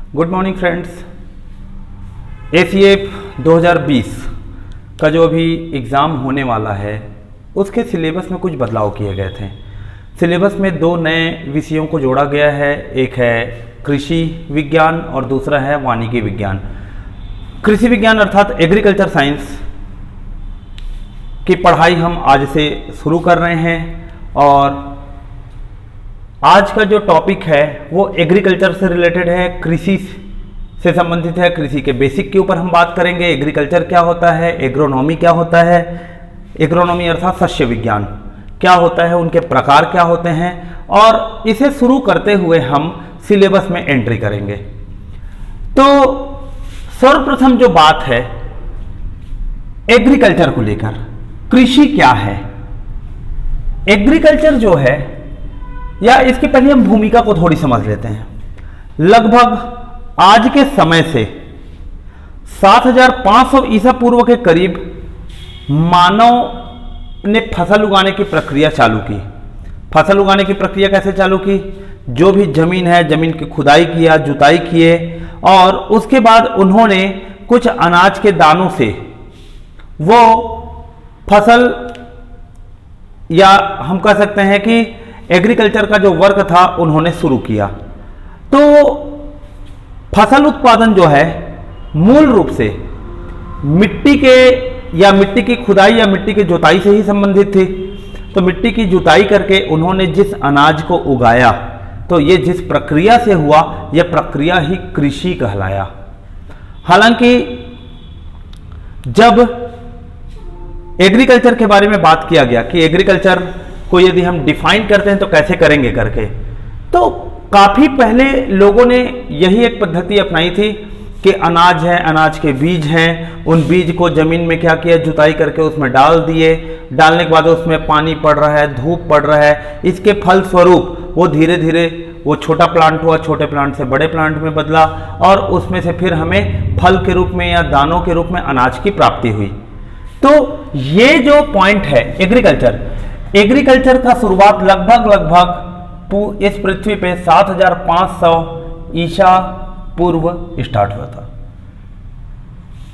Good morning friends. ACF 2020 का जो अभी एग्ज़ाम होने वाला है उसके सिलेबस में कुछ बदलाव किए गए थे। सिलेबस में दो नए विषयों को जोड़ा गया है, एक है कृषि विज्ञान और दूसरा है वानिकी विज्ञान। कृषि विज्ञान अर्थात एग्रीकल्चर साइंस की पढ़ाई हम आज से शुरू कर रहे हैं और आज का जो टॉपिक है वो एग्रीकल्चर से रिलेटेड है, कृषि से संबंधित है। कृषि के बेसिक के ऊपर हम बात करेंगे। एग्रीकल्चर क्या होता है, एग्रोनॉमी क्या होता है, एग्रोनॉमी अर्थात शस्य विज्ञान क्या होता है, उनके प्रकार क्या होते हैं, और इसे शुरू करते हुए हम सिलेबस में एंट्री करेंगे। तो सर्वप्रथम जो बात है एग्रीकल्चर को लेकर, कृषि क्या है। एग्रीकल्चर जो है, या इसके पहले हम भूमिका को थोड़ी समझ लेते हैं। लगभग आज के समय से 7500 ईसा पूर्व के करीब मानव ने फसल उगाने की प्रक्रिया चालू की। फसल उगाने की प्रक्रिया कैसे चालू की? जो भी जमीन है, जमीन की खुदाई किया, जुताई किए और उसके बाद उन्होंने कुछ अनाज के दानों से वो फसल, या हम कह सकते हैं कि एग्रीकल्चर का जो वर्क था उन्होंने शुरू किया। तो फसल उत्पादन जो है मूल रूप से मिट्टी के या मिट्टी की खुदाई या मिट्टी की जुताई से ही संबंधित थी। तो मिट्टी की जुताई करके उन्होंने जिस अनाज को उगाया, तो ये जिस प्रक्रिया से हुआ, यह प्रक्रिया ही कृषि कहलाया। हालांकि जब एग्रीकल्चर के बारे में बात किया गया कि एग्रीकल्चर को यदि हम डिफाइन करते हैं तो कैसे करेंगे करके, तो काफी पहले लोगों ने यही एक पद्धति अपनाई थी कि अनाज है, अनाज के बीज हैं, उन बीज को जमीन में क्या किया, जुताई करके उसमें डाल दिए। डालने के बाद उसमें पानी पड़ रहा है, धूप पड़ रहा है, इसके फल स्वरूप वो धीरे धीरे वो छोटा प्लांट हुआ, छोटे प्लांट से बड़े प्लांट में बदला और उसमें से फिर हमें फल के रूप में या दानों के रूप में अनाज की प्राप्ति हुई। तो ये जो पॉइंट है एग्रीकल्चर का शुरुआत लगभग इस पृथ्वी पे 7500 ईसा पूर्व स्टार्ट हुआ था।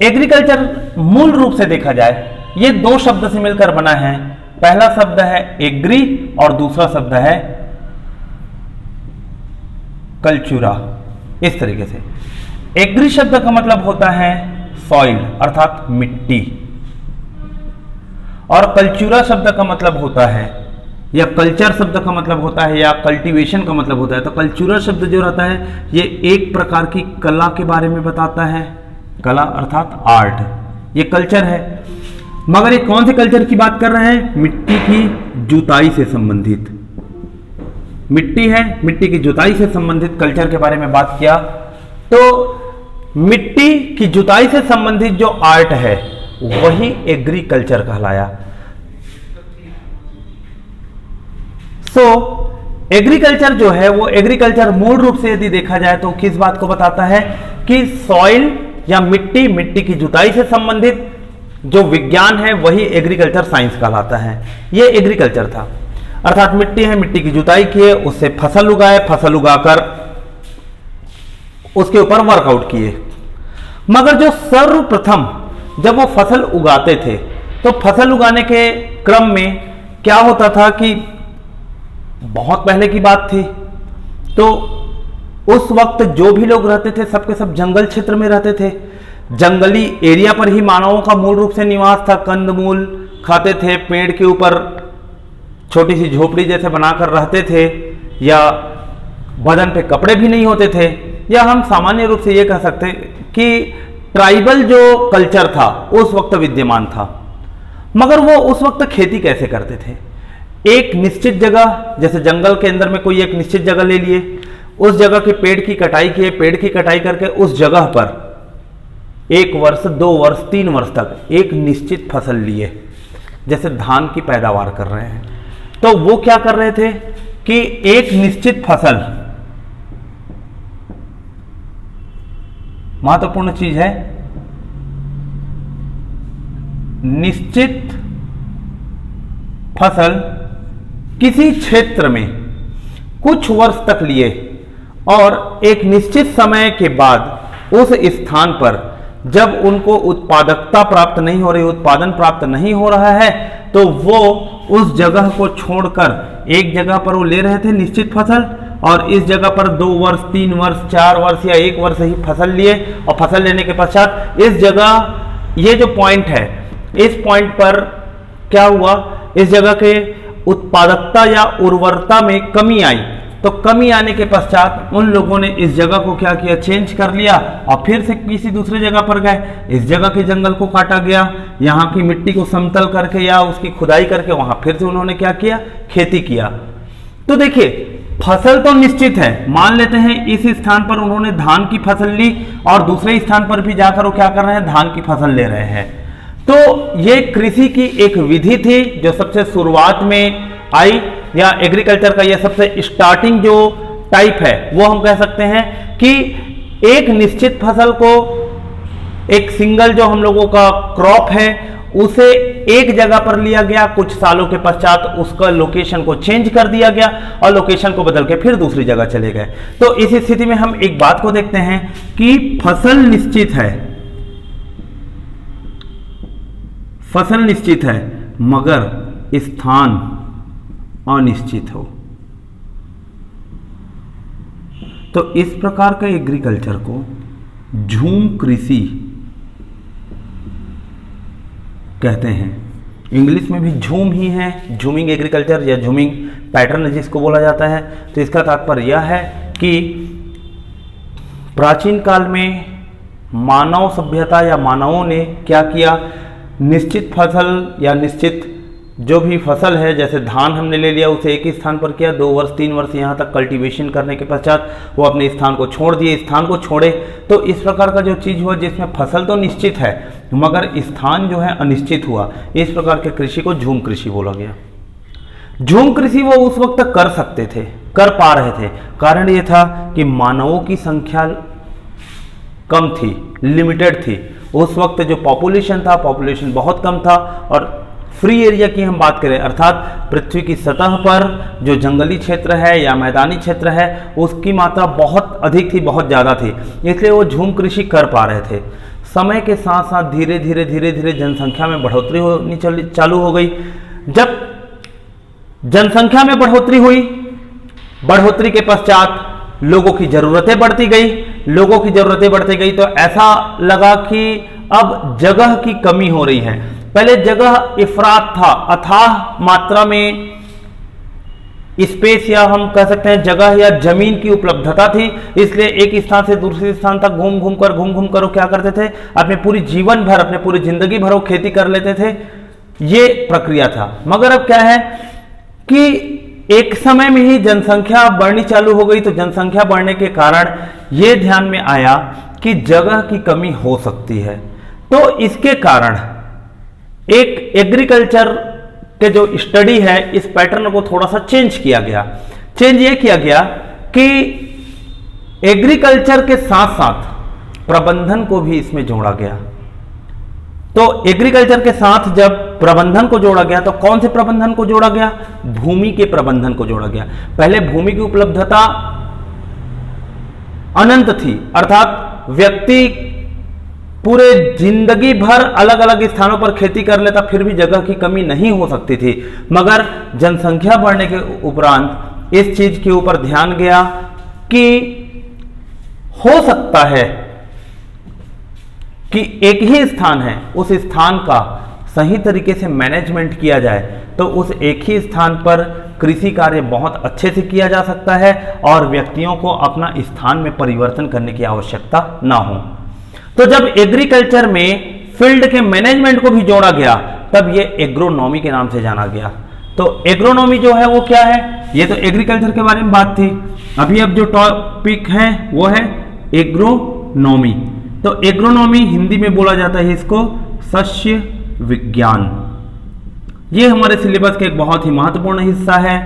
एग्रीकल्चर मूल रूप से देखा जाए ये दो शब्द से मिलकर बना है। पहला शब्द है एग्री और दूसरा शब्द है कल्चुरा। इस तरीके से एग्री शब्द का मतलब होता है सॉइल अर्थात मिट्टी, और कल्चुरा शब्द का मतलब होता है, या कल्चर शब्द का मतलब होता है, या कल्टीवेशन का मतलब होता है। तो कल्चुरा शब्द जो रहता है ये एक प्रकार की कला के बारे में बताता है। कला अर्थात आर्ट, ये कल्चर है। मगर ये कौन से कल्चर की बात कर रहे हैं? मिट्टी की जुताई से संबंधित मिट्टी है, मिट्टी की जुताई से संबंधित कल्चर के बारे में बात किया। तो मिट्टी की जुताई से संबंधित जो आर्ट है वही एग्रीकल्चर कहलाया। एग्रीकल्चर जो है वो एग्रीकल्चर मूल रूप से यदि देखा जाए तो किस बात को बताता है कि सॉइल या मिट्टी की जुताई से संबंधित जो विज्ञान है वही एग्रीकल्चर साइंस कहलाता है। ये एग्रीकल्चर था, अर्थात मिट्टी है, मिट्टी की जुताई किए, उससे फसल उगाए, फसल उगाकर उसके ऊपर वर्कआउट किए। मगर जो सर्वप्रथम जब वो फसल उगाते थे तो फसल उगाने के क्रम में क्या होता था कि बहुत पहले की बात थी, तो उस वक्त जो भी लोग रहते थे सबके सब जंगल क्षेत्र में रहते थे। जंगली एरिया पर ही मानवों का मूल रूप से निवास था। कंदमूल खाते थे, पेड़ के ऊपर छोटी सी झोपड़ी जैसे बनाकर रहते थे, या बदन पे कपड़े भी नहीं होते थे, या हम सामान्य रूप से ये कह सकते कि ट्राइबल जो कल्चर था उस वक्त विद्यमान था। मगर वो उस वक्त खेती कैसे करते थे? एक निश्चित जगह, जैसे जंगल के अंदर में कोई एक निश्चित जगह ले लिए, उस जगह के पेड़ की कटाई किए, पेड़ की कटाई करके उस जगह पर 1 वर्ष 2 वर्ष 3 वर्ष तक एक निश्चित फसल लिए, जैसे धान की पैदावार कर रहे हैं। तो वो क्या कर रहे थे कि एक निश्चित फसल, महत्वपूर्ण चीज है, निश्चित फसल किसी क्षेत्र में कुछ वर्ष तक लिए और एक निश्चित समय के बाद उस स्थान पर जब उनको उत्पादकता प्राप्त नहीं हो रही, उत्पादन प्राप्त नहीं हो रहा है, तो वो उस जगह को छोड़कर एक जगह पर वो ले रहे थे निश्चित फसल, और इस जगह पर 2 वर्ष 3 वर्ष 4 वर्ष या 1 वर्ष ही फसल लिए, और फसल लेने के पश्चात इस जगह, ये जो पॉइंट है, इस पॉइंट पर क्या हुआ, इस जगह के उत्पादकता या उर्वरता में कमी आई। तो कमी आने के पश्चात उन लोगों ने इस जगह को क्या किया, चेंज कर लिया और फिर से किसी दूसरे जगह पर गए। इस जगह के जंगल को काटा गया, यहाँ की मिट्टी को समतल करके या उसकी खुदाई करके वहां फिर से उन्होंने क्या किया, खेती किया। तो देखिए, फसल तो निश्चित है, मान लेते हैं इस स्थान पर उन्होंने धान की फसल ली और दूसरे स्थान पर भी जाकर वो क्या कर रहे हैं, धान की फसल ले रहे हैं। तो ये कृषि की एक विधि थी जो सबसे शुरुआत में आई, या एग्रीकल्चर का ये सबसे स्टार्टिंग जो टाइप है वो हम कह सकते हैं कि एक निश्चित फसल को, एक सिंगल जो हम लोगों का क्रॉप है उसे एक जगह पर लिया गया, कुछ सालों के पश्चात उसका लोकेशन को चेंज कर दिया गया और लोकेशन को बदल के फिर दूसरी जगह चले गए। तो इस स्थिति में हम एक बात को देखते हैं कि फसल निश्चित है, फसल निश्चित है मगर स्थान अनिश्चित हो। तो इस प्रकार का एग्रीकल्चर को झूम कृषि कहते हैं। इंग्लिश में भी झूम ही है, झूमिंग एग्रीकल्चर या झूमिंग पैटर्न जिसको बोला जाता है। तो इसका तात्पर्य यह है कि प्राचीन काल में मानव सभ्यता या मानवों ने क्या किया, निश्चित फसल या निश्चित जो भी फसल है, जैसे धान हमने ले लिया, उसे एक ही स्थान पर किया, 2 वर्ष 3 वर्ष यहाँ तक कल्टीवेशन करने के पश्चात वो अपने स्थान को छोड़ दिए, स्थान को छोड़े। तो इस प्रकार का जो चीज़ हुआ जिसमें फसल तो निश्चित है मगर स्थान जो है अनिश्चित हुआ, इस प्रकार के कृषि को झूम कृषि बोला गया। झूम कृषि वो उस वक्त तक कर सकते थे, कर पा रहे थे। कारण ये था कि मानवों की संख्या कम थी, लिमिटेड थी। उस वक्त जो पॉपुलेशन था, पॉपुलेशन बहुत कम था, और फ्री एरिया की हम बात करें अर्थात पृथ्वी की सतह पर जो जंगली क्षेत्र है या मैदानी क्षेत्र है उसकी मात्रा बहुत अधिक थी, बहुत ज़्यादा थी, इसलिए वो झूम कृषि कर पा रहे थे। समय के साथ साथ धीरे धीरे जनसंख्या में बढ़ोतरी होनी चालू हो गई। जब जनसंख्या में बढ़ोतरी हुई, बढ़ोतरी के पश्चात लोगों की ज़रूरतें बढ़ती गई, लोगों की ज़रूरतें बढ़ती गई, तो ऐसा लगा कि अब जगह की कमी हो रही है। पहले जगह इफरात था, अथाह मात्रा में स्पेस या हम कह सकते हैं जगह या जमीन की उपलब्धता थी, इसलिए एक स्थान से दूसरे स्थान तक घूम घूम कर वो क्या करते थे, अपने पूरी जीवन भर, अपने पूरी जिंदगी भर वो खेती कर लेते थे। ये प्रक्रिया था। मगर अब क्या है कि एक समय में ही जनसंख्या बढ़नी चालू हो गई। तो जनसंख्या बढ़ने के कारण ये ध्यान में आया कि जगह की कमी हो सकती है। तो इसके कारण एक एग्रीकल्चर के जो स्टडी है इस पैटर्न को थोड़ा सा चेंज किया गया। चेंज ये किया गया कि एग्रीकल्चर के साथ साथ प्रबंधन को भी इसमें जोड़ा गया। तो एग्रीकल्चर के साथ जब प्रबंधन को जोड़ा गया तो कौन से प्रबंधन को जोड़ा गया, भूमि के प्रबंधन को जोड़ा गया। पहले भूमि की उपलब्धता अनंत थी, अर्थात व्यक्ति पूरे जिंदगी भर अलग अलग स्थानों पर खेती कर लेता, फिर भी जगह की कमी नहीं हो सकती थी। मगर जनसंख्या बढ़ने के उपरांत इस चीज के ऊपर ध्यान गया कि हो सकता है कि एक ही स्थान है, उस स्थान का सही तरीके से मैनेजमेंट किया जाए तो उस एक ही स्थान पर कृषि कार्य बहुत अच्छे से किया जा सकता है और व्यक्तियों को अपना स्थान में परिवर्तन करने की आवश्यकता ना हो। तो जब एग्रीकल्चर में फील्ड के मैनेजमेंट को भी जोड़ा गया तब ये एग्रोनॉमी के नाम से जाना गया। तो एग्रोनॉमी जो है वो क्या है, ये तो एग्रीकल्चर के बारे में बात थी। अभी अब जो टॉपिक है वो है एग्रोनॉमी। तो एग्रोनॉमी हिंदी में बोला जाता है इसको सस्य विज्ञान। ये हमारे सिलेबस का एक बहुत ही महत्वपूर्ण हिस्सा है।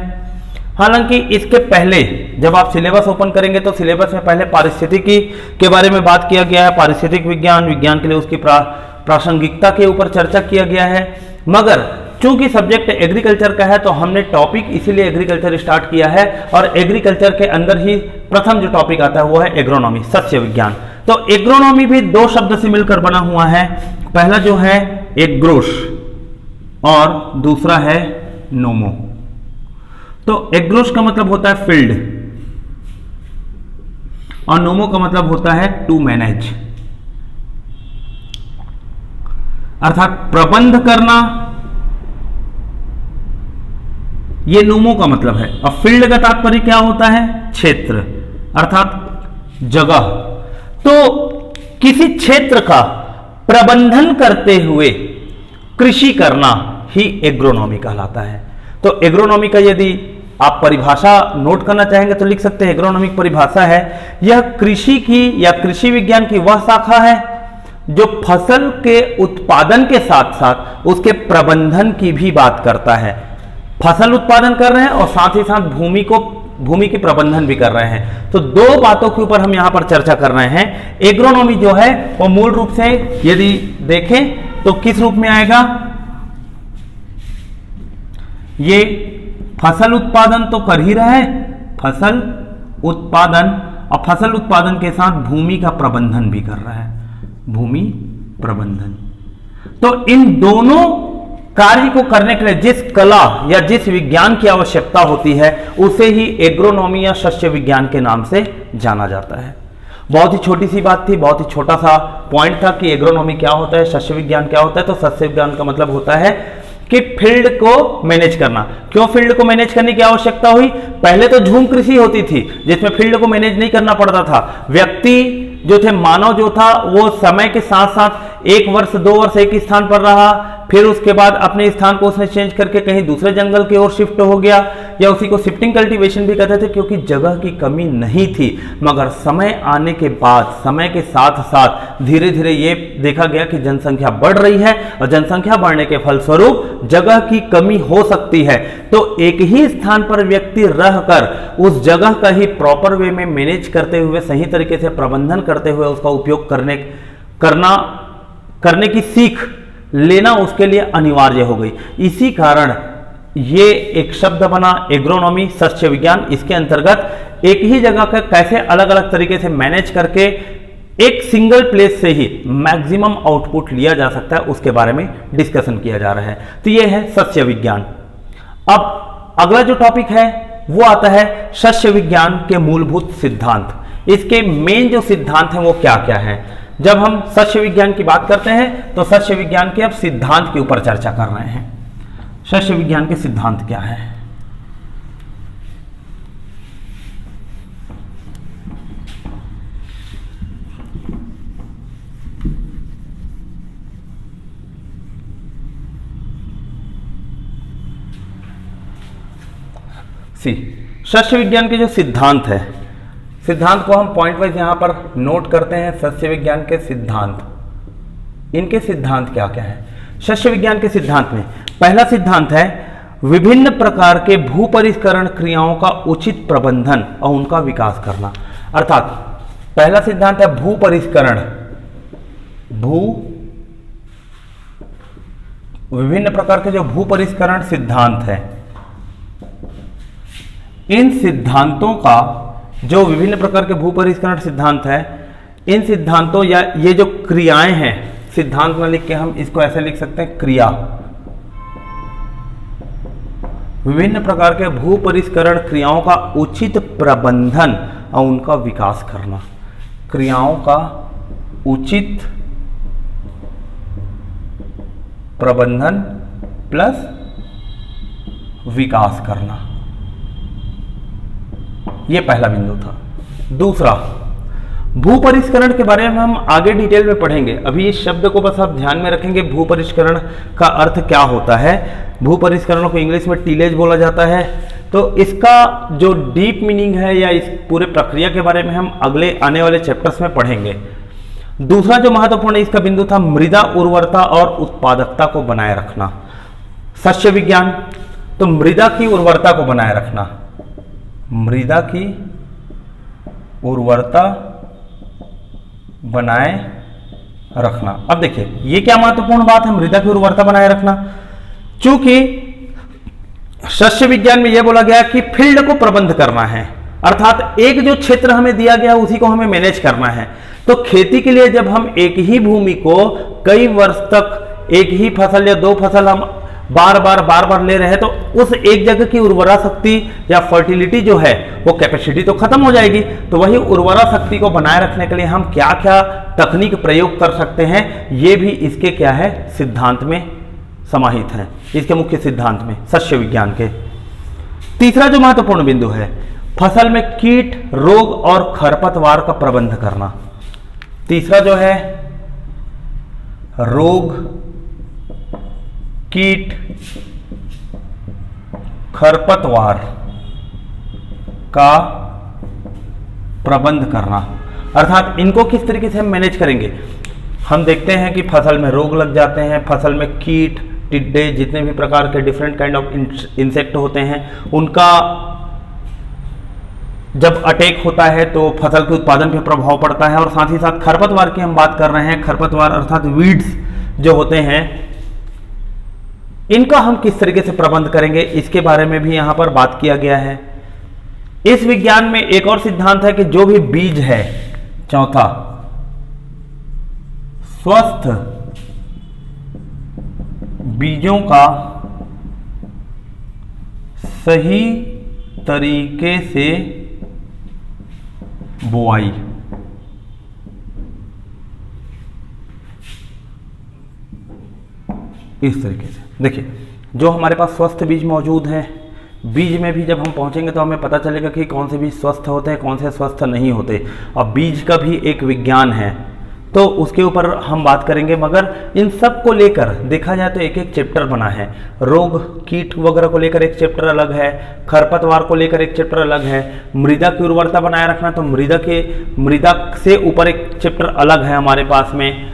हालांकि इसके पहले जब आप सिलेबस ओपन करेंगे तो सिलेबस में पहले पारिस्थितिकी के बारे में बात किया गया है, पारिस्थितिक विज्ञान, विज्ञान के लिए उसकी प्रासंगिकता के ऊपर चर्चा किया गया है। मगर चूंकि सब्जेक्ट एग्रीकल्चर का है तो हमने टॉपिक इसीलिए एग्रीकल्चर स्टार्ट किया है और एग्रीकल्चर के अंदर ही प्रथम जो टॉपिक आता है वो है एग्रोनॉमी, सस्य विज्ञान। तो एग्रोनॉमी भी दो शब्द से मिलकर बना हुआ है। पहला जो है एग्रोस और दूसरा है नोमो। तो एग्रोस का मतलब होता है फील्ड और नोमो का मतलब होता है टू मैनेज, अर्थात प्रबंध करना, ये नोमो का मतलब है। और फील्ड का तात्पर्य क्या होता है? क्षेत्र अर्थात जगह। तो किसी क्षेत्र का प्रबंधन करते हुए कृषि करना ही एग्रोनॉमी कहलाता है। तो एग्रोनॉमी का यदि आप परिभाषा नोट करना चाहेंगे तो लिख सकते हैं, एग्रोनॉमिक परिभाषा है, यह कृषि की या कृषि विज्ञान की वह शाखा है जो फसल के उत्पादन के साथ साथ उसके प्रबंधन की भी बात करता है। फसल उत्पादन कर रहे हैं और साथ ही साथ भूमि के प्रबंधन भी कर रहे हैं। तो दो बातों के ऊपर हम यहां पर चर्चा कर रहे हैं। एग्रोनॉमी जो है वो मूल रूप से यदि देखें तो किस रूप में आएगा? ये फसल उत्पादन तो कर ही रहा है, फसल उत्पादन, और फसल उत्पादन के साथ भूमि का प्रबंधन भी कर रहा है, भूमि प्रबंधन। तो इन दोनों कार्य को करने के लिए जिस कला या जिस विज्ञान की आवश्यकता होती है उसे ही एग्रोनॉमी या सस्य विज्ञान के नाम से जाना जाता है। बहुत ही छोटी सी बात थी, बहुत ही छोटा सा पॉइंट था कि एग्रोनॉमी क्या होता है, सस्य विज्ञान क्या होता है। तो सस्य विज्ञान का मतलब होता है कि फील्ड को मैनेज करना। क्यों फील्ड को मैनेज करने की आवश्यकता हुई? पहले तो झूम कृषि होती थी जिसमें फील्ड को मैनेज नहीं करना पड़ता था। व्यक्ति जो थे, मानव जो था, वो समय के साथ साथ 1 वर्ष 2 वर्ष एक ही स्थान पर रहा, फिर उसके बाद अपने स्थान को उसने चेंज करके कहीं दूसरे जंगल की ओर शिफ्ट हो गया, या उसी को शिफ्टिंग कल्टीवेशन भी कहते थे, क्योंकि जगह की कमी नहीं थी। मगर समय आने के बाद, समय के साथ साथ धीरे धीरे ये देखा गया कि जनसंख्या बढ़ रही है और जनसंख्या बढ़ने के फलस्वरूप जगह की कमी हो सकती है। तो एक ही स्थान पर व्यक्ति रहकर उस जगह का ही प्रॉपर वे में मैनेज करते हुए, सही तरीके से प्रबंधन करते हुए उसका उपयोग करने की सीख लेना उसके लिए अनिवार्य हो गई। इसी कारण ये एक शब्द बना एग्रोनॉमी, सस्य विज्ञान। इसके अंतर्गत एक ही जगह का कैसे अलग अलग तरीके से मैनेज करके एक सिंगल प्लेस से ही मैक्सिमम आउटपुट लिया जा सकता है, उसके बारे में डिस्कशन किया जा रहा है। तो ये है सस्य विज्ञान। अब अगला जो टॉपिक है वो आता है सस्य विज्ञान के मूलभूत सिद्धांत। इसके मेन जो सिद्धांत हैं वो क्या क्या है? जब हम सस्य विज्ञान की बात करते हैं तो सस्य विज्ञान के अब सिद्धांत के ऊपर चर्चा कर रहे हैं। सस्य विज्ञान के सिद्धांत क्या है? सस्य विज्ञान के जो सिद्धांत है, सिद्धांत को हम पॉइंट वाइज यहां पर नोट करते हैं। सस्य विज्ञान के सिद्धांत, इनके सिद्धांत क्या क्या है? सस्य विज्ञान के सिद्धांत में पहला सिद्धांत है विभिन्न प्रकार के भू परिष्करण क्रियाओं का उचित प्रबंधन और उनका विकास करना। अर्थात पहला सिद्धांत है भू परिष्करण, विभिन्न प्रकार के जो भू परिष्करण सिद्धांत है, इन सिद्धांतों का, जो विभिन्न प्रकार के भू परिष्करण सिद्धांत है, इन सिद्धांतों या ये जो क्रियाएं हैं, सिद्धांत में लिख के हम इसको ऐसे लिख सकते हैं क्रिया। विभिन्न प्रकार के भू परिष्करण क्रियाओं का उचित प्रबंधन और उनका विकास करना। क्रियाओं का उचित प्रबंधन प्लस विकास करना, यह पहला बिंदु था। दूसरा, भू परिष्करण के बारे में हम आगे डिटेल में पढ़ेंगे। अभी इस शब्द को बस आप ध्यान में रखेंगे, भू परिष्करण का अर्थ क्या होता है। भू परिष्करण को इंग्लिश में टीलेज बोला जाता है। तो इसका जो डीप मीनिंग है या इस पूरे प्रक्रिया के बारे में हम अगले आने वाले चैप्टर्स में पढ़ेंगे। दूसरा जो महत्वपूर्ण इसका बिंदु था, मृदा उर्वरता और उत्पादकता को बनाए रखना। सस्य विज्ञान, तो मृदा की उर्वरता को बनाए रखना, मृदा की उर्वरता बनाए रखना। अब देखिए ये क्या महत्वपूर्ण बात है, मृदा की उर्वरता बनाए रखना। चूंकि सस्य विज्ञान में यह बोला गया कि फील्ड को प्रबंध करना है, अर्थात एक जो क्षेत्र हमें दिया गया उसी को हमें मैनेज करना है। तो खेती के लिए जब हम एक ही भूमि को कई वर्ष तक एक ही फसल या दो फसल हम बार बार ले रहे हैं, तो उस एक जगह की उर्वरा शक्ति या फर्टिलिटी जो है वो कैपेसिटी तो खत्म हो जाएगी। तो वही उर्वरा शक्ति को बनाए रखने के लिए हम क्या क्या तकनीक प्रयोग कर सकते हैं, ये भी इसके क्या है सिद्धांत में समाहित है, इसके मुख्य सिद्धांत में सस्य विज्ञान के। तीसरा जो महत्वपूर्ण बिंदु है, फसल में कीट, रोग और खरपतवार का प्रबंध करना। तीसरा जो है रोग, कीट, खरपतवार का प्रबंध करना, अर्थात इनको किस तरीके से हम मैनेज करेंगे। हम देखते हैं कि फसल में रोग लग जाते हैं, फसल में कीट, टिड्डे, जितने भी प्रकार के डिफरेंट काइंड ऑफ इंसेक्ट होते हैं, उनका जब अटैक होता है तो फसल के उत्पादन पर प्रभाव पड़ता है। और साथ ही साथ खरपतवार की हम बात कर रहे हैं, खरपतवार अर्थात वीड्स जो होते हैं, इनका हम किस तरीके से प्रबंध करेंगे, इसके बारे में भी यहां पर बात किया गया है। इस विज्ञान में एक और सिद्धांत है कि जो भी बीज है, चौथा, स्वस्थ बीजों का सही तरीके से बुआई। इस तरीके से देखिए, जो हमारे पास स्वस्थ बीज मौजूद हैं, बीज में भी जब हम पहुंचेंगे तो हमें पता चलेगा कि कौन से बीज स्वस्थ होते हैं, कौन से स्वस्थ नहीं होते। और बीज का भी एक विज्ञान है, तो उसके ऊपर हम बात करेंगे। मगर इन सब को लेकर देखा जाए तो एक एक चैप्टर बना है। रोग, कीट वगैरह को लेकर एक चैप्टर अलग है, खरपतवार को लेकर एक चैप्टर अलग है, मृदा की उर्वरता बनाए रखना, तो मृदा से ऊपर एक चैप्टर अलग है हमारे पास में।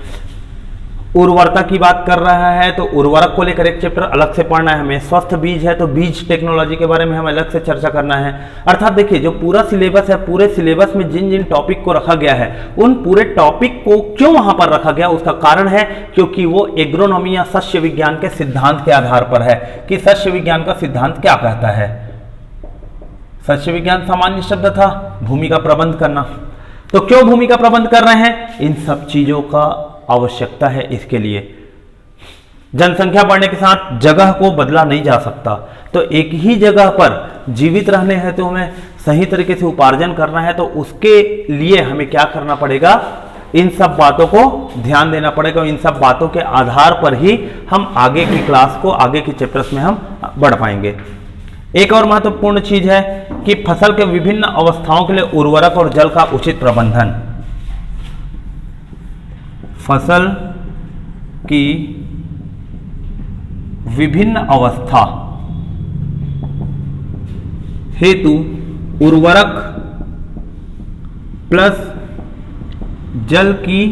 उर्वरता की बात कर रहा है तो उर्वरक को लेकर एक चैप्टर अलग से पढ़ना है हमें। स्वस्थ बीज है तो बीज टेक्नोलॉजी के बारे में हमें अलग से चर्चा करना है। अर्थात देखिए, जो पूरा सिलेबस है, पूरे सिलेबस में जिन जिन टॉपिक को रखा गया है, उन पूरे टॉपिक को क्यों वहां पर रखा गया, उसका कारण है क्योंकि वो एग्रोनॉमी या सस्य विज्ञान के सिद्धांत के आधार पर है कि सस्य विज्ञान का सिद्धांत क्या कहता है। सस्य विज्ञान सामान्य शब्द था, भूमि का प्रबंध करना। तो क्यों भूमि का प्रबंध कर रहे हैं, इन सब चीजों का आवश्यकता है। इसके लिए जनसंख्या बढ़ने के साथ जगह को बदला नहीं जा सकता, तो एक ही जगह पर जीवित रहने हैं तो हमें सही तरीके से उपार्जन करना है, तो उसके लिए हमें क्या करना पड़ेगा, इन सब बातों को ध्यान देना पड़ेगा। इन सब बातों के आधार पर ही हम आगे की क्लास को, आगे के चैप्टर्स में हम बढ़ पाएंगे। एक और महत्वपूर्ण चीज है कि फसल के विभिन्न अवस्थाओं के लिए उर्वरक और जल का उचित प्रबंधन। फसल की विभिन्न अवस्था हेतु उर्वरक प्लस जल की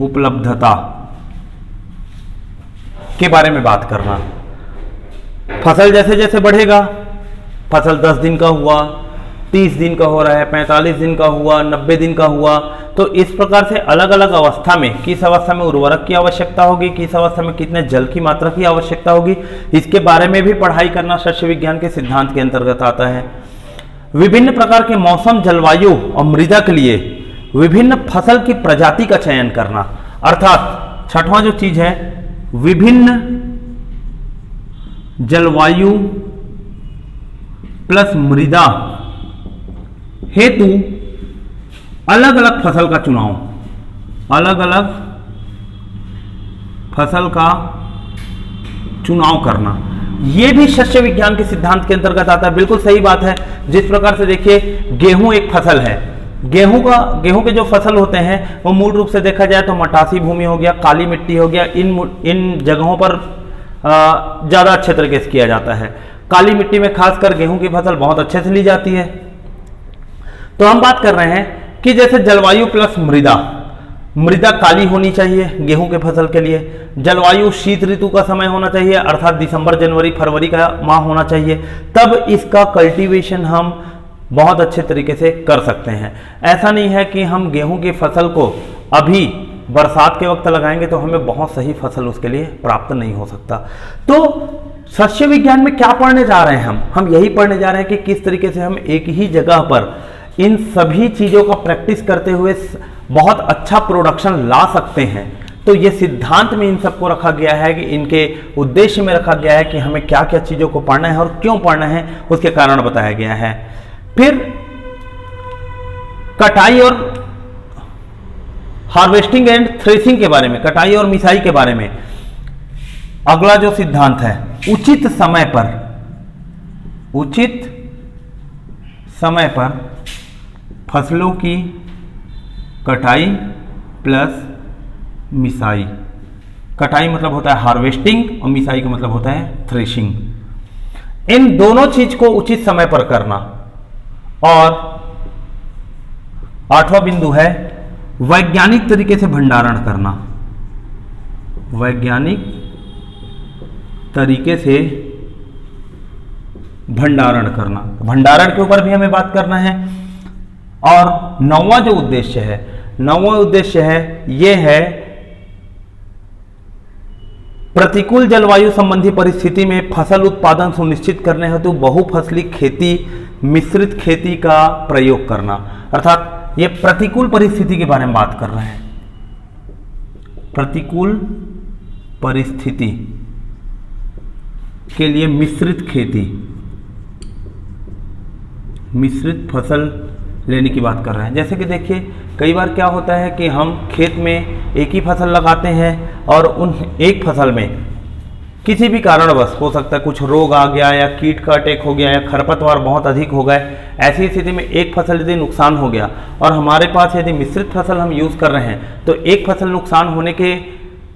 उपलब्धता के बारे में बात करना। फसल जैसे जैसे बढ़ेगा, फसल 10 दिन का हुआ, 30 दिन का हो रहा है, 45 दिन का हुआ, 90 दिन का हुआ, तो इस प्रकार से अलग अलग अवस्था में, किस अवस्था में उर्वरक की आवश्यकता होगी, किस अवस्था में कितने जल की मात्रा की आवश्यकता होगी, इसके बारे में भी पढ़ाई करना सस्य विज्ञान के सिद्धांत के अंतर्गत आता है। विभिन्न प्रकार के मौसम, जलवायु और मृदा के लिए विभिन्न फसल की प्रजाति का चयन करना। अर्थात छठवां जो चीज है, विभिन्न जलवायु प्लस मृदा हेतु अलग अलग फसल का चुनाव, अलग अलग फसल का चुनाव करना, यह भी सस्य विज्ञान के सिद्धांत के अंतर्गत आता है। बिल्कुल सही बात है। जिस प्रकार से देखिए, गेहूं एक फसल है, गेहूं के जो फसल होते हैं वो मूल रूप से देखा जाए तो मटासी भूमि हो गया, काली मिट्टी हो गया, इन जगहों पर ज्यादा अच्छे तरीके से किया जाता है। काली मिट्टी में खासकर गेहूं की फसल बहुत अच्छे से ली जाती है। तो हम बात कर रहे हैं कि जैसे जलवायु प्लस मृदा काली होनी चाहिए गेहूं के फसल के लिए। जलवायु शीत ऋतु का समय होना चाहिए, अर्थात दिसंबर, जनवरी, फरवरी का माह होना चाहिए, तब इसका कल्टीवेशन हम बहुत अच्छे तरीके से कर सकते हैं। ऐसा नहीं है कि हम गेहूं की फसल को अभी बरसात के वक्त लगाएंगे तो हमें बहुत सही फसल उसके लिए प्राप्त नहीं हो सकता। तो सस्य विज्ञान में क्या पढ़ने जा रहे हैं हम यही पढ़ने जा रहे हैं कि किस तरीके से हम एक ही जगह पर इन सभी चीज़ों का प्रैक्टिस करते हुए बहुत अच्छा प्रोडक्शन ला सकते हैं। तो ये सिद्धांत में इन सबको रखा गया है कि इनके उद्देश्य में रखा गया है कि हमें क्या क्या चीज़ों को पढ़ना है और क्यों पढ़ना है, उसके कारण बताया गया है। फिर कटाई और हार्वेस्टिंग एंड थ्रेसिंग के बारे में, कटाई और मिसाई के बारे में अगला जो सिद्धांत है, उचित समय पर फसलों की कटाई प्लस मिसाई। कटाई मतलब होता है हार्वेस्टिंग और मिसाई का मतलब होता है थ्रेशिंग। इन दोनों चीज को उचित समय पर करना। और 8वां बिंदु है वैज्ञानिक तरीके से भंडारण करना। वैज्ञानिक तरीके से भंडारण करना, भंडारण के ऊपर भी हमें बात करना है। और 9वां जो उद्देश्य है, 9वां उद्देश्य है ये है प्रतिकूल जलवायु संबंधी परिस्थिति में फसल उत्पादन सुनिश्चित करने हेतु बहुफसली खेती, मिश्रित खेती का प्रयोग करना। अर्थात ये प्रतिकूल परिस्थिति के बारे में बात कर रहे हैं। प्रतिकूल परिस्थिति के लिए मिश्रित खेती, मिश्रित फसल लेने की बात कर रहे हैं। जैसे कि देखिए कई बार क्या होता है कि हम खेत में एक ही फसल लगाते हैं और उन एक फसल में किसी भी कारणवश हो सकता है कुछ रोग आ गया या कीट का अटैक हो गया या खरपतवार बहुत अधिक हो गए। ऐसी स्थिति में एक फसल यदि नुकसान हो गया और हमारे पास यदि मिश्रित फसल हम यूज़ कर रहे हैं तो एक फसल नुकसान होने के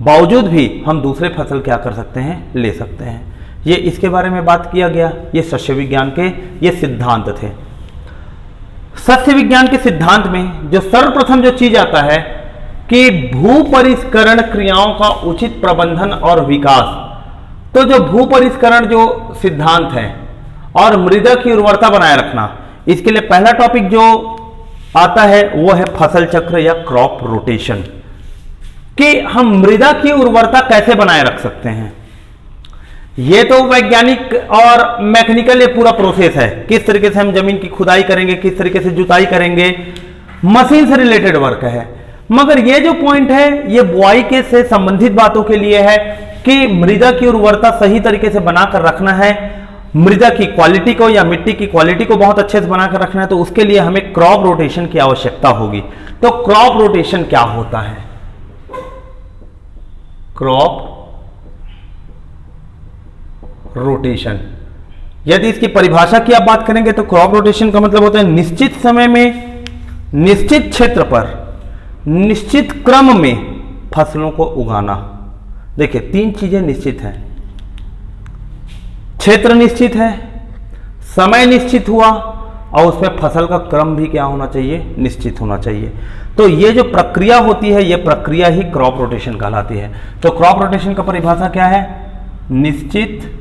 बावजूद भी हम दूसरे फसल क्या कर सकते हैं, ले सकते हैं। ये इसके बारे में बात किया गया। ये सस्य विज्ञान के ये सिद्धांत थे। सस्य विज्ञान के सिद्धांत में जो सर्वप्रथम जो चीज आता है कि भूपरिष्करण क्रियाओं का उचित प्रबंधन और विकास। तो जो भूपरिष्करण जो सिद्धांत है और मृदा की उर्वरता बनाए रखना, इसके लिए पहला टॉपिक जो आता है वो है फसल चक्र या क्रॉप रोटेशन, कि हम मृदा की उर्वरता कैसे बनाए रख सकते हैं। ये तो वैज्ञानिक और मैकेनिकल ये पूरा प्रोसेस है, किस तरीके से हम जमीन की खुदाई करेंगे, किस तरीके से जुताई करेंगे, मशीन से रिलेटेड वर्क है। मगर ये जो पॉइंट है ये बुआई के से संबंधित बातों के लिए है कि मृदा की उर्वरता सही तरीके से बनाकर रखना है, मृदा की क्वालिटी को या मिट्टी की क्वालिटी को बहुत अच्छे से बनाकर रखना है। तो उसके लिए हमें क्रॉप रोटेशन की आवश्यकता होगी। तो क्रॉप रोटेशन क्या होता है? क्रॉप रोटेशन, यदि इसकी परिभाषा की आप बात करेंगे तो क्रॉप रोटेशन का मतलब होता है निश्चित समय में, निश्चित क्षेत्र पर, निश्चित क्रम में फसलों को उगाना। देखिए तीन चीजें निश्चित हैं, क्षेत्र निश्चित है, समय निश्चित हुआ और उसमें फसल का क्रम भी क्या होना चाहिए, निश्चित होना चाहिए। तो ये जो प्रक्रिया होती है ये प्रक्रिया ही क्रॉप रोटेशन कहलाती है। तो क्रॉप रोटेशन का परिभाषा क्या है? निश्चित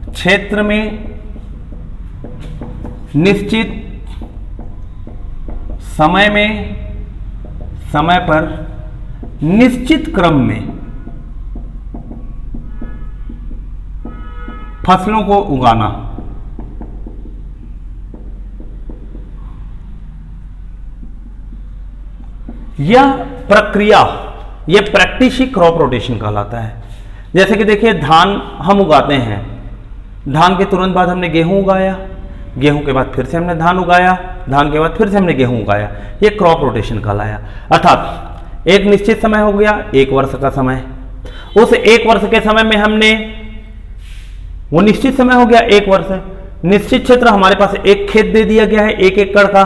क्षेत्र में, निश्चित समय में, समय पर, निश्चित क्रम में फसलों को उगाना। यह प्रक्रिया, यह प्रैक्टिस ही क्रॉप रोटेशन कहलाता है। जैसे कि देखिए धान हम उगाते हैं, धान के तुरंत बाद हमने गेहूं उगाया, गेहूं के बाद फिर से हमने धान उगाया, धान के बाद फिर से हमने गेहूं उगाया। ये क्रॉप रोटेशन कहलाया। अर्थात एक निश्चित समय हो गया, एक वर्ष का समय, उस एक वर्ष के समय में हमने, वो निश्चित समय हो गया एक वर्ष, निश्चित क्षेत्र हमारे पास एक खेत दे दिया गया है 1 एकड़ का,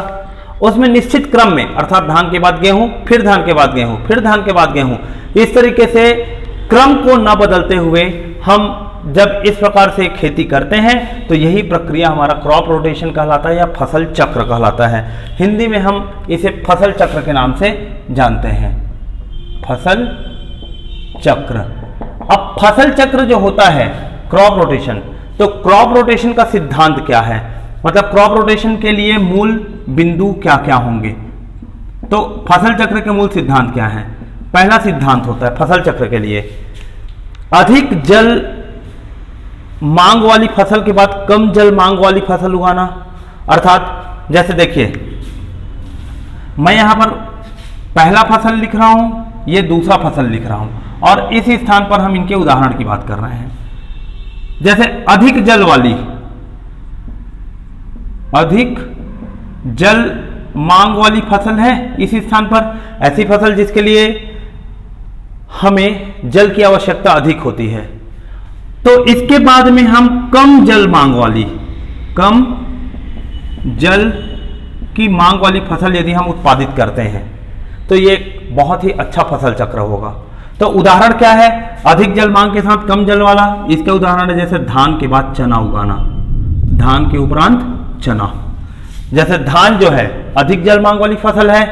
उसमें निश्चित क्रम में अर्थात धान के बाद गेहूं, फिर धान के बाद गेहूं, फिर धान के बाद गेहूं, इस तरीके से क्रम को न बदलते हुए हम जब इस प्रकार से खेती करते हैं तो यही प्रक्रिया हमारा क्रॉप रोटेशन कहलाता है या फसल चक्र कहलाता है। हिंदी में हम इसे फसल चक्र के नाम से जानते हैं, फसल चक्र। अब फसल चक्र जो होता है क्रॉप रोटेशन, तो क्रॉप रोटेशन का सिद्धांत क्या है, मतलब क्रॉप रोटेशन के लिए मूल बिंदु क्या क्या होंगे। तो फसल चक्र के मूल सिद्धांत क्या है? पहला सिद्धांत होता है फसल चक्र के लिए अधिक जल मांग वाली फसल के बाद कम जल मांग वाली फसल उगाना। अर्थात जैसे देखिए मैं यहां पर पहला फसल लिख रहा हूं, ये दूसरा फसल लिख रहा हूं, और इस स्थान पर हम इनके उदाहरण की बात कर रहे हैं। जैसे अधिक जल वाली, अधिक जल मांग वाली फसल है इस स्थान पर, ऐसी फसल जिसके लिए हमें जल की आवश्यकता अधिक होती है। तो इसके बाद में हम कम जल मांग वाली, कम जल की मांग वाली फसल यदि हम उत्पादित करते हैं तो ये बहुत ही अच्छा फसल चक्र होगा। तो उदाहरण क्या है, अधिक जल मांग के साथ कम जल वाला, इसके उदाहरण है जैसे धान के बाद चना उगाना, धान के उपरांत चना। जैसे धान जो है अधिक जल मांग वाली फसल है,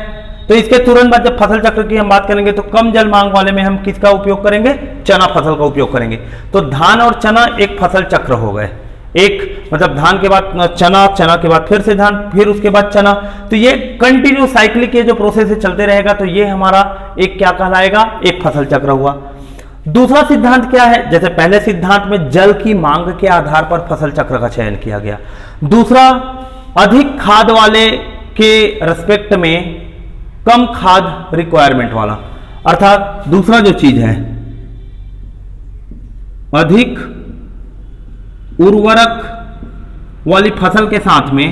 तो इसके तुरंत बाद जब फसल चक्र की हम बात करेंगे तो कम जल मांग वाले में हम किसका उपयोग करेंगे, चना फसल का उपयोग करेंगे। तो धान और चना एक फसल चक्र हो गए, एक मतलब धान के बाद चना, चना के बाद फिर से धान, फिर उसके बाद चना। तो ये कंटिन्यू साइक्लिक ये जो प्रोसेस है चलते रहेगा, तो ये हमारा एक क्या कहलाएगा, एक फसल चक्र हुआ। दूसरा सिद्धांत क्या है, जैसे पहले सिद्धांत में जल की मांग के आधार पर फसल चक्र का चयन किया गया, दूसरा अधिक खाद वाले के रेस्पेक्ट में कम खाद रिक्वायरमेंट वाला, अर्थात दूसरा जो चीज है अधिक उर्वरक वाली फसल के साथ में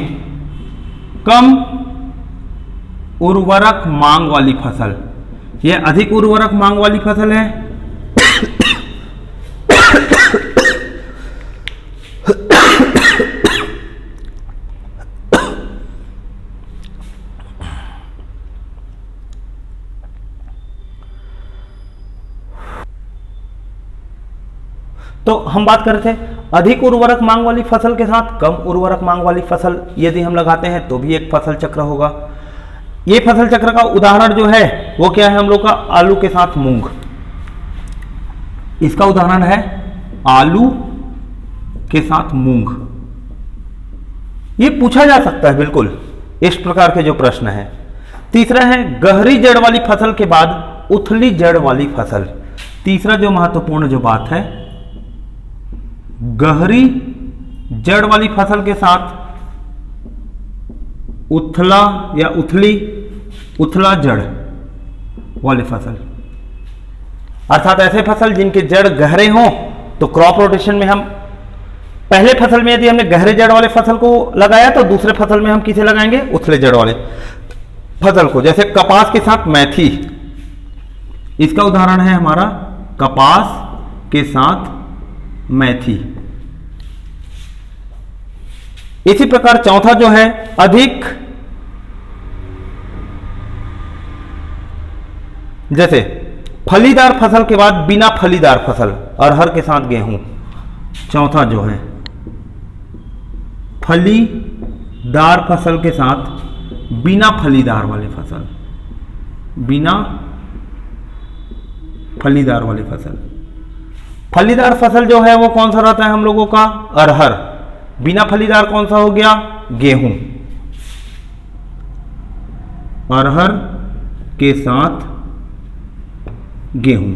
कम उर्वरक मांग वाली फसल, यह अधिक उर्वरक मांग वाली फसल है। तो हम बात कर रहे थे अधिक उर्वरक मांग वाली फसल के साथ कम उर्वरक मांग वाली फसल यदि हम लगाते हैं तो भी एक फसल चक्र होगा। ये फसल चक्र का उदाहरण जो है वो क्या है हम लोग का, आलू के साथ मूंग। इसका उदाहरण है आलू के साथ मूंग। ये पूछा जा सकता है बिल्कुल, इस प्रकार के जो प्रश्न है। तीसरा है गहरी जड़ वाली फसल के बाद उथली जड़ वाली फसल। तीसरा जो महत्वपूर्ण जो बात है, गहरी जड़ वाली फसल के साथ उथला या उथला जड़ वाली फसल, अर्थात ऐसे फसल जिनके जड़ गहरे हों। तो क्रॉप रोटेशन में हम पहले फसल में यदि हमने गहरे जड़ वाले फसल को लगाया तो दूसरे फसल में हम किसे लगाएंगे, उथले जड़ वाले फसल को। जैसे कपास के साथ मेथी, इसका उदाहरण है हमारा कपास के साथ मेथी। इसी प्रकार चौथा जो है अधिक, जैसे फलीदार फसल के बाद बिना फलीदार फसल, अरहर के साथ गेहूं। चौथा जो है फलीदार फसल के साथ बिना फलीदार वाली फसल, बिना फलीदार वाली फसल। फलीदार फसल जो है वो कौन सा रहता है हम लोगों का, अरहर। बिना फलीदार कौन सा हो गया, गेहूं। अरहर के साथ गेहूं।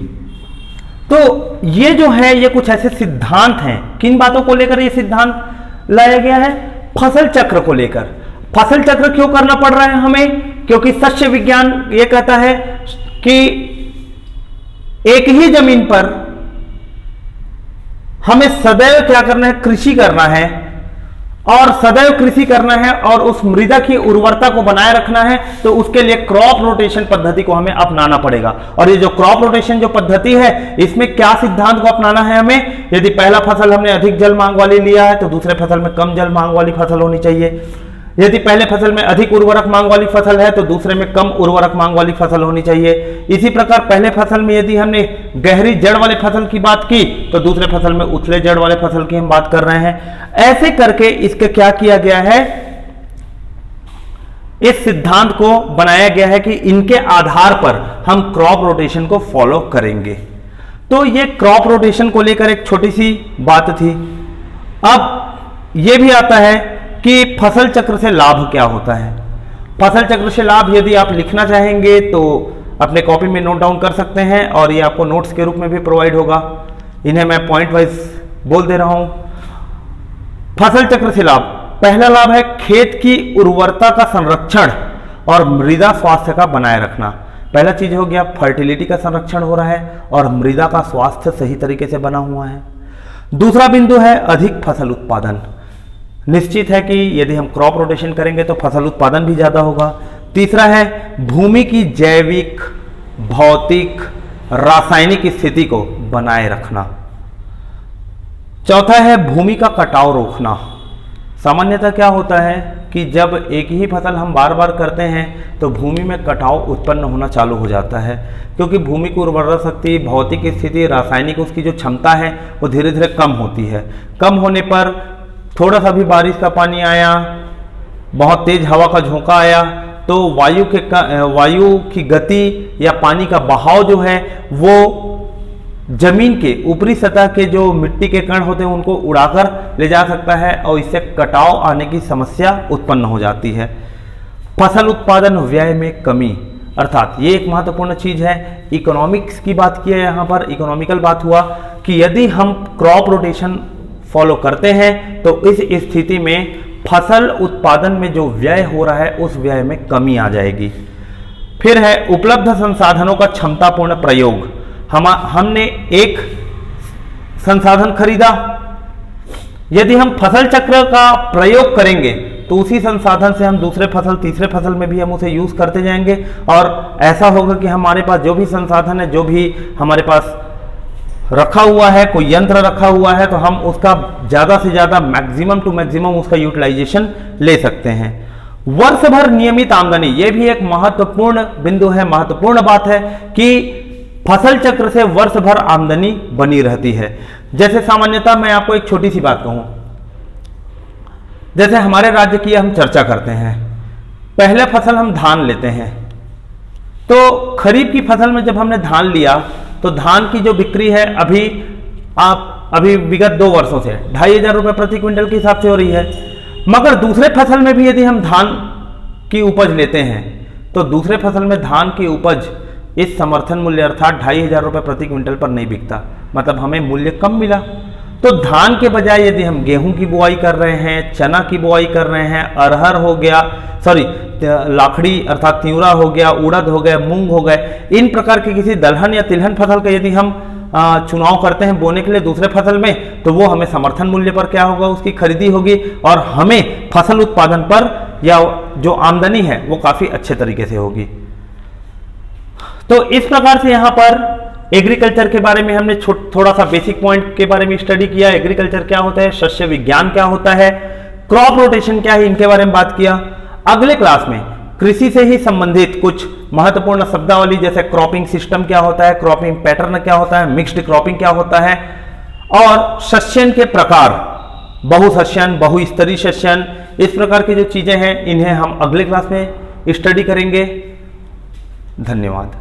तो ये जो है ये कुछ ऐसे सिद्धांत हैं। किन बातों को लेकर ये सिद्धांत लाया गया है, फसल चक्र को लेकर। फसल चक्र क्यों करना पड़ रहा है हमें, क्योंकि सस्य विज्ञान ये कहता है कि एक ही जमीन पर हमें सदैव क्या करना है, कृषि करना है, और सदैव कृषि करना है और उस मृदा की उर्वरता को बनाए रखना है। तो उसके लिए क्रॉप रोटेशन पद्धति को हमें अपनाना पड़ेगा। और ये जो क्रॉप रोटेशन जो पद्धति है, इसमें क्या सिद्धांत को अपनाना है हमें, यदि पहला फसल हमने अधिक जल मांग वाली लिया है तो दूसरे फसल में कम जल मांग वाली फसल होनी चाहिए। यदि पहले फसल में अधिक उर्वरक मांग वाली फसल है तो दूसरे में कम उर्वरक मांग वाली फसल होनी चाहिए। इसी प्रकार पहले फसल में यदि हमने गहरी जड़ वाले फसल की बात की तो दूसरे फसल में उथले जड़ वाले फसल की हम बात कर रहे हैं। ऐसे करके इसके क्या किया गया है, इस सिद्धांत को बनाया गया है कि इनके आधार पर हम क्रॉप रोटेशन को फॉलो करेंगे। तो ये क्रॉप रोटेशन को लेकर एक छोटी सी बात थी। अब यह भी आता है कि फसल चक्र से लाभ क्या होता है। फसल चक्र से लाभ यदि आप लिखना चाहेंगे तो अपने कॉपी में नोट डाउन कर सकते हैं, और ये आपको नोट्स के रूप में भी प्रोवाइड होगा। इन्हें मैं पॉइंट वाइज बोल दे रहा हूं। फसल चक्र से लाभ, पहला लाभ है खेत की उर्वरता का संरक्षण और मृदा स्वास्थ्य का बनाए रखना। पहला चीज हो गया, फर्टिलिटी का संरक्षण हो रहा है और मृदा का स्वास्थ्य सही तरीके से बना हुआ है। दूसरा बिंदु है अधिक फसल उत्पादन। निश्चित है कि यदि हम क्रॉप रोटेशन करेंगे तो फसल उत्पादन भी ज्यादा होगा। तीसरा है भूमि की जैविक, भौतिक, रासायनिक स्थिति को बनाए रखना। चौथा है भूमि का कटाव रोकना। सामान्यतः क्या होता है कि जब एक ही फसल हम बार बार करते हैं तो भूमि में कटाव उत्पन्न होना चालू हो जाता है, क्योंकि भूमि की उर्वरा शक्ति, भौतिक स्थिति, रासायनिक उसकी जो क्षमता है वो धीरे धीरे कम होती है। कम होने पर थोड़ा सा भी बारिश का पानी आया, बहुत तेज हवा का झोंका आया तो वायु की गति या पानी का बहाव जो है वो जमीन के ऊपरी सतह के जो मिट्टी के कण होते हैं उनको उड़ाकर ले जा सकता है और इससे कटाव आने की समस्या उत्पन्न हो जाती है। फसल उत्पादन व्यय में कमी, अर्थात ये एक महत्वपूर्ण चीज है। इकोनॉमिक्स की बात की है, यहाँ पर इकोनॉमिकल बात हुआ कि यदि हम क्रॉप रोटेशन फॉलो करते हैं तो इस स्थिति में फसल उत्पादन में जो व्यय हो रहा है उस व्यय में कमी आ जाएगी। फिर है उपलब्ध संसाधनों का क्षमतापूर्ण प्रयोग। हमने एक संसाधन खरीदा, यदि हम फसल चक्र का प्रयोग करेंगे तो उसी संसाधन से हम दूसरे फसल, तीसरे फसल में भी हम उसे यूज करते जाएंगे और ऐसा होगा कि हमारे पास जो भी संसाधन है, जो भी हमारे पास रखा हुआ है, कोई यंत्र रखा हुआ है, तो हम उसका ज्यादा से ज्यादा, मैक्सिमम टू मैक्सिमम उसका यूटिलाइजेशन ले सकते हैं। वर्ष भर नियमित आमदनी, यह भी एक महत्वपूर्ण बिंदु है, महत्वपूर्ण बात है कि फसल चक्र से वर्ष भर आमदनी बनी रहती है। जैसे सामान्यतः मैं आपको एक छोटी सी बात कहूं, जैसे हमारे राज्य की हम चर्चा करते हैं, पहले फसल हम धान लेते हैं, तो खरीफ की फसल में जब हमने धान लिया तो धान की जो बिक्री है अभी विगत 2 वर्षों से 2,500 रुपए प्रति क्विंटल के हिसाब से हो रही है। मगर दूसरे फसल में भी यदि हम धान की उपज लेते हैं तो दूसरे फसल में धान की उपज इस समर्थन मूल्य अर्थात 2,500 रुपए प्रति क्विंटल पर नहीं बिकता, मतलब हमें मूल्य कम मिला। तो धान के बजाय यदि हम गेहूं की बुआई कर रहे हैं, चना की बुआई कर रहे हैं, अरहर हो गया, लाखड़ी अर्थात तिवरा हो गया, उड़द हो गया, मूंग हो गए, इन प्रकार के किसी दलहन या तिलहन फसल का यदि हम चुनाव करते हैं बोने के लिए दूसरे फसल में, तो वो हमें समर्थन मूल्य पर क्या होगा, उसकी खरीदी होगी और हमें फसल उत्पादन पर या जो आमदनी है वो काफी अच्छे तरीके से होगी। तो इस प्रकार से यहाँ पर एग्रीकल्चर के बारे में हमने थोड़ा सा बेसिक पॉइंट के बारे में स्टडी किया। एग्रीकल्चर क्या होता है, शस्य विज्ञान क्या होता है, क्रॉप रोटेशन क्या है, इनके बारे में बात किया। अगले क्लास में कृषि से ही संबंधित कुछ महत्वपूर्ण शब्दावली जैसे क्रॉपिंग सिस्टम क्या होता है, क्रॉपिंग पैटर्न क्या होता है, मिक्स्ड क्रॉपिंग क्या होता है और सस्यन के प्रकार, बहुसस्यन, बहुस्तरीय सस्यन, इस प्रकार की जो चीजें हैं इन्हें हम अगले क्लास में स्टडी करेंगे। धन्यवाद।